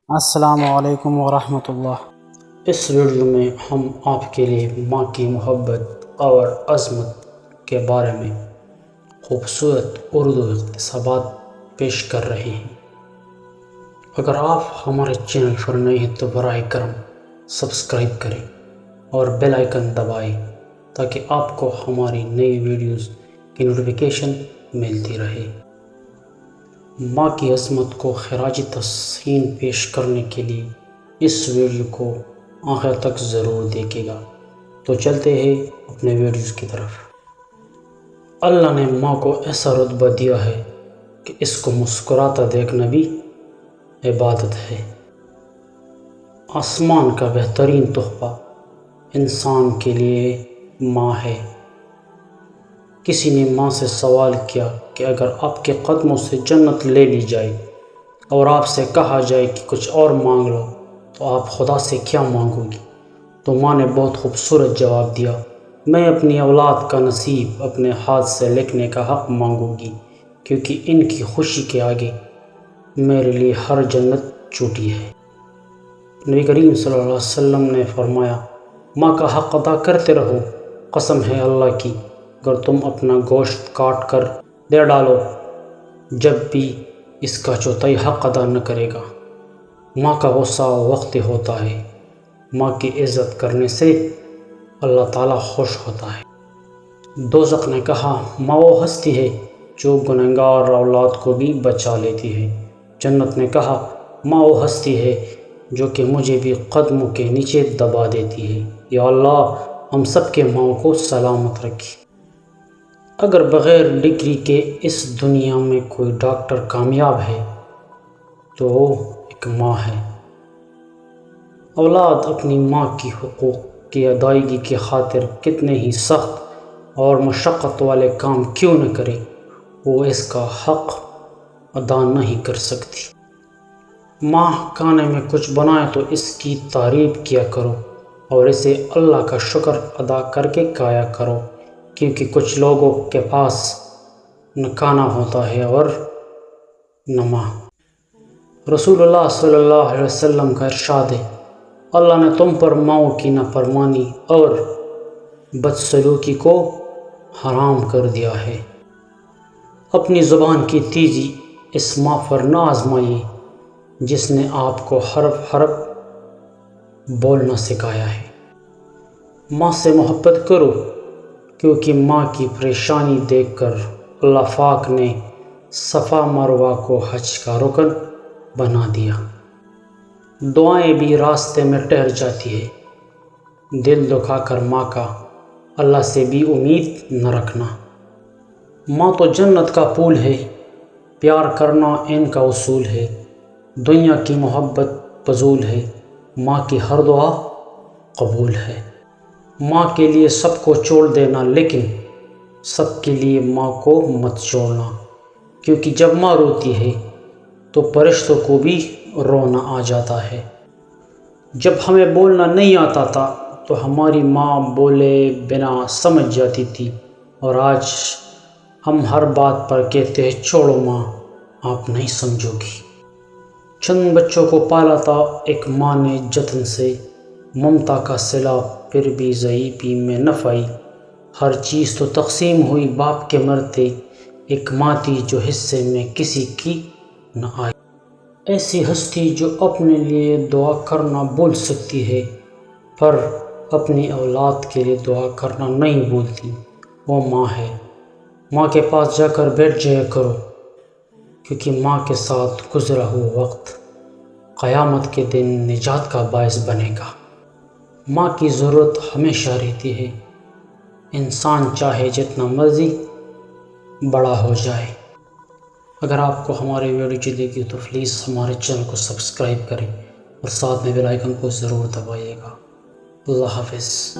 السلام علیکم ورحمۃ اللہ۔ اس ویڈیو میں ہم آپ کے لیے ماں کی محبت اور عظمت کے بارے میں خوبصورت اردو اقتباسات پیش کر رہے ہیں۔ اگر آپ ہمارے چینل پر نئے ہیں تو براہ کرم سبسکرائب کریں اور بیل آئیکن دبائیں تاکہ آپ کو ہماری نئی ویڈیوز کی نوٹیفیکیشن ملتی رہے۔ ماں کی عظمت کو خراج تحسین پیش کرنے کے لیے اس ویڈیو کو آخر تک ضرور دیکھے گا۔ تو چلتے ہیں اپنے ویڈیوز کی طرف۔ اللہ نے ماں کو ایسا رتبہ دیا ہے کہ اس کو مسکراتا دیکھنا بھی عبادت ہے۔ آسمان کا بہترین تحفہ انسان کے لیے ماں ہے۔ کسی نے ماں سے سوال کیا کہ اگر آپ کے قدموں سے جنت لے لی جائے اور آپ سے کہا جائے کہ کچھ اور مانگ لو تو آپ خدا سے کیا مانگو گی؟ تو ماں نے بہت خوبصورت جواب دیا، میں اپنی اولاد کا نصیب اپنے ہاتھ سے لکھنے کا حق مانگوں گی، کیونکہ ان کی خوشی کے آگے میرے لیے ہر جنت چھوٹی ہے۔ نبی کریم صلی اللہ علیہ وسلم نے فرمایا، ماں کا حق ادا کرتے رہو، قسم ہے اللہ کی اگر تم اپنا گوشت کاٹ کر دے ڈالو جب بھی اس کا چوتھائی حق ادا نہ کرے گا۔ ماں کا غصہ وقتی ہوتا ہے۔ ماں کی عزت کرنے سے اللہ تعالیٰ خوش ہوتا ہے۔ دوزخ نے کہا، ماں وہ ہستی ہے جو گنہگار اولاد کو بھی بچا لیتی ہے۔ جنت نے کہا، ماں وہ ہستی ہے جو کہ مجھے بھی قدموں کے نیچے دبا دیتی ہے۔ یا اللہ ہم سب کے ماں کو سلامت رکھی۔ اگر بغیر ڈگری کے اس دنیا میں کوئی ڈاکٹر کامیاب ہے تو وہ ایک ماں ہے۔ اولاد اپنی ماں کی حقوق کی ادائیگی کی خاطر کتنے ہی سخت اور مشقت والے کام کیوں نہ کرے، وہ اس کا حق ادا نہیں کر سکتی۔ ماں کھانے میں کچھ بنائے تو اس کی تعریف کیا کرو اور اسے اللہ کا شکر ادا کر کے کھایا کرو، کیونکہ کچھ لوگوں کے پاس نہ کھانا ہوتا ہے اور نہ ماں۔ رسول اللہ صلی اللہ علیہ وسلم کا ارشاد ہے، اللہ نے تم پر ماؤں کی نافرمانی اور بدسلوکی کو حرام کر دیا ہے۔ اپنی زبان کی تیزی اس ماں پر نہ آزمائیے جس نے آپ کو حرف حرف بولنا سکھایا ہے۔ ماں سے محبت کرو، کیونکہ ماں کی پریشانی دیکھ کر اللہ پاک نے صفا مروہ کو حج کا رکن بنا دیا۔ دعائیں بھی راستے میں ٹھہر جاتی ہے۔ دل دکھا کر ماں کا اللہ سے بھی امید نہ رکھنا۔ ماں تو جنت کا پھول ہے، پیار کرنا ان کا اصول ہے۔ دنیا کی محبت فضول ہے، ماں کی ہر دعا قبول ہے۔ ماں کے لیے سب کو چھوڑ دینا لیکن سب کے لیے ماں کو مت چھوڑنا، کیونکہ جب ماں روتی ہے تو فرشتوں کو بھی رونا آ جاتا ہے۔ جب ہمیں بولنا نہیں آتا تھا تو ہماری ماں بولے بنا سمجھ جاتی تھی، اور آج ہم ہر بات پر کہتے ہیں چھوڑو ماں آپ نہیں سمجھو گی۔ چند بچوں کو پالا تھا ایک ماں نے جتن سے، ممتا کا صلہ پھر بھی ضعیفی میں نہ پائی۔ ہر چیز تو تقسیم ہوئی باپ کے مرتے، ایک ماں تھی جو حصے میں کسی کی نہ آئی۔ ایسی ہستی جو اپنے لیے دعا کرنا بھول سکتی ہے پر اپنی اولاد کے لیے دعا کرنا نہیں بھولتی، وہ ماں ہے۔ ماں کے پاس جا کر بیٹھ جایا کرو، کیونکہ ماں کے ساتھ گزرا ہوا وقت قیامت کے دن نجات کا باعث بنے گا۔ ماں کی ضرورت ہمیشہ رہتی ہے، انسان چاہے جتنا مرضی بڑا ہو جائے۔ اگر آپ کو ہماری ویڈیو اچھی لگی تو پلیز ہمارے چینل کو سبسکرائب کریں اور ساتھ میں بیل آئیکن کو ضرور دبائیے گا۔ اللہ حافظ۔